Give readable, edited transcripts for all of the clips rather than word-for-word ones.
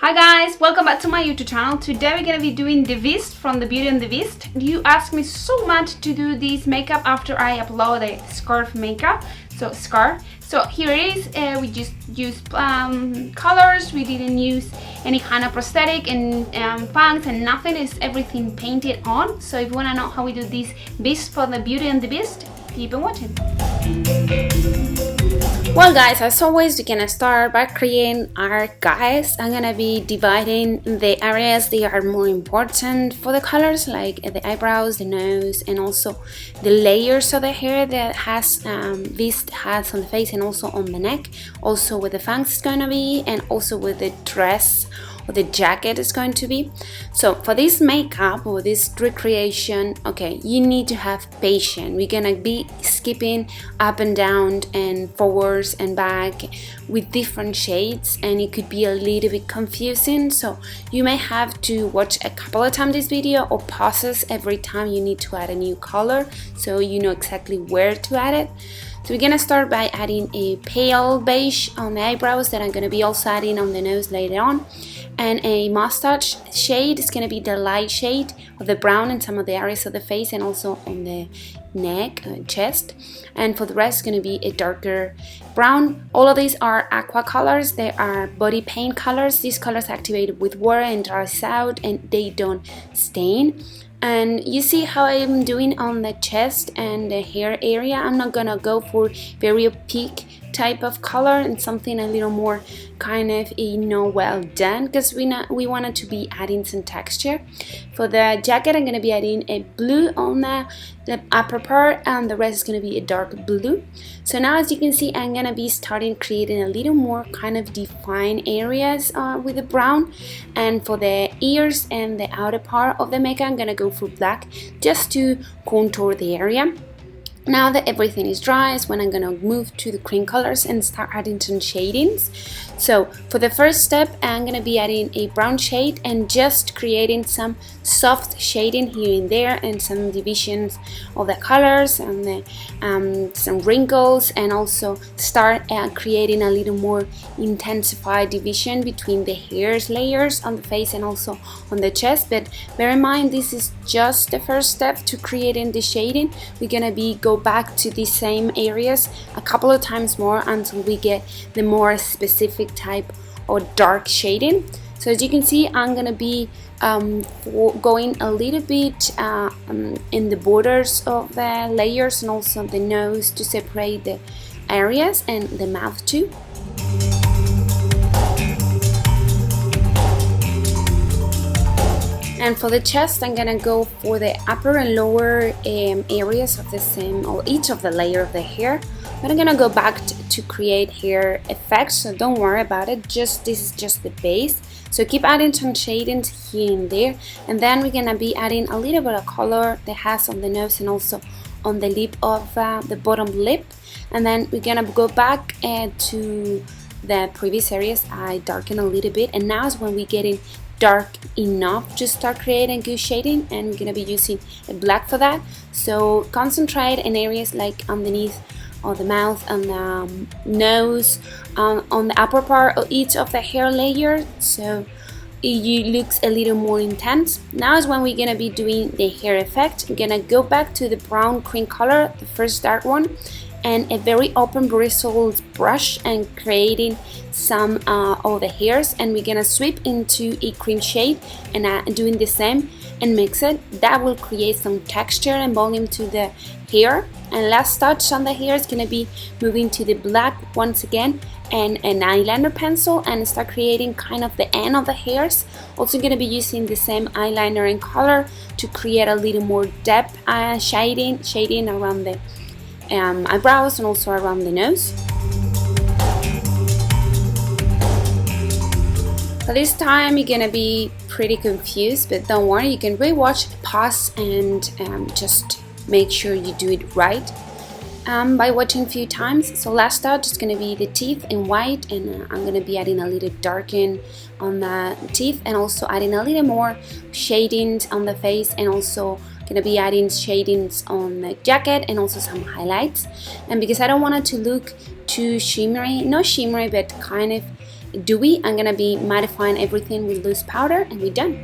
Hi guys, welcome back to my YouTube channel. Today we're gonna be doing the Beast from the Beauty and the Beast. You asked me so much to do this makeup after I upload the scarf makeup. So here it is. We just used colors. We didn't use any kind of prosthetic and fangs and nothing. It's everything painted on. So if you wanna know how we do this Beast for the Beauty and the Beast, keep on watching. Well guys, as always, we're gonna start by creating our guys. I'm gonna be dividing the areas that are more important for the colors, like the eyebrows, the nose, and also the layers of the hair that Beast has on the face and also on the neck, also where the fangs is gonna be, and also with the dress or the jacket is going to be. So for this makeup or this recreation, okay, you need to have patience. We're gonna be skipping up and down and forwards and back with different shades, and it could be a little bit confusing, so you may have to watch a couple of times this video or pauses every time you need to add a new color so you know exactly where to add it. So we're gonna start by adding a pale beige on the eyebrows that I'm gonna be also adding on the nose later on, and a mustache shade is gonna be the light shade of the brown in some of the areas of the face and also on the neck, chest, and for the rest it's gonna be a darker brown. All of these are aqua colors. They are body paint colors. These colors activate with water and dries out and they don't stain. And you see how I'm doing on the chest and the hair area. I'm not gonna go for very opaque type of color and something a little more kind of, you know, well done, because we want it to be adding some texture. For the jacket, I'm gonna be adding a blue on the upper part, and the rest is gonna be a dark blue. So now, as you can see, I'm gonna be starting creating a little more kind of defined areas with the brown. And for the ears and the outer part of the makeup, I'm gonna go for black just to contour the area. Now that everything is dry is when I'm gonna move to the cream colors and start adding some shadings. So for the first step, I'm gonna be adding a brown shade and just creating some soft shading here and there and some divisions of the colors and some wrinkles, and also start creating a little more intensified division between the hairs layers on the face and also on the chest. But bear in mind, this is just the first step to creating the shading. We're gonna go back to the same areas a couple of times more until we get the more specific type or dark shading. So as you can see, I'm gonna be going a little bit in the borders of the layers and also the nose to separate the areas, and the mouth too. And for the chest, I'm gonna go for the upper and lower areas of the same, or each of the layer of the hair. But I'm gonna go back to create hair effects, so don't worry about it. This is just the base. So keep adding some shadings here and there, and then we're gonna be adding a little bit of color that has on the nose and also on the lip of the bottom lip. And then we're gonna go back to the previous areas. I darken a little bit, and now is when we're getting dark enough to start creating good shading, and we're gonna be using a black for that. So concentrate in areas like underneath of the mouth and the nose, on the upper part of each of the hair layer, so it looks a little more intense. Now is when we're gonna be doing the hair effect. I'm gonna go back to the brown cream color, the first dark one, and a very open bristled brush and creating some of the hairs, and we're gonna sweep into a cream shade and doing the same and mix it. That will create some texture and volume to the hair. And last touch on the hair is gonna be moving to the black once again and an eyeliner pencil and start creating kind of the end of the hairs. Also gonna be using the same eyeliner and color to create a little more depth shading around the eyebrows and also around the nose. For this time you're gonna be pretty confused, but don't worry, you can rewatch, pause, and just make sure you do it right by watching a few times. So last touch is gonna be the teeth in white, and I'm gonna be adding a little darken on the teeth and also adding a little more shadings on the face, and also gonna be adding shadings on the jacket and also some highlights. And because I don't want it to look too shimmery, not shimmery but kind of dewy. I'm gonna be mattifying everything with loose powder, and we're done.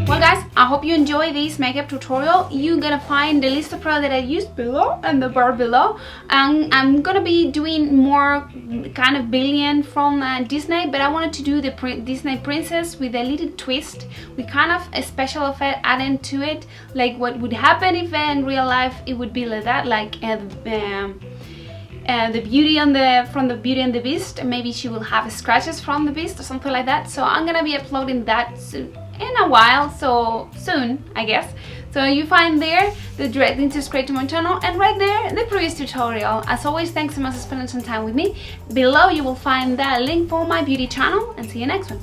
Well guys, I hope you enjoy this makeup tutorial. You're gonna find the list of products that I used below and the bar below. And I'm gonna be doing more kind of billion from Disney, but I wanted to do the Disney princess with a little twist, with kind of a special effect added to it, like what would happen if in real life it would be like that, like the beauty on from the Beauty and the Beast. Maybe she will have scratches from the Beast or something like that. So I'm gonna be uploading that in a while, so soon I guess. So you find there the direct link to subscribe to my channel, and right there the previous tutorial. As always, thanks so much for spending some time with me. Below you will find that link for my beauty channel, and see you next one.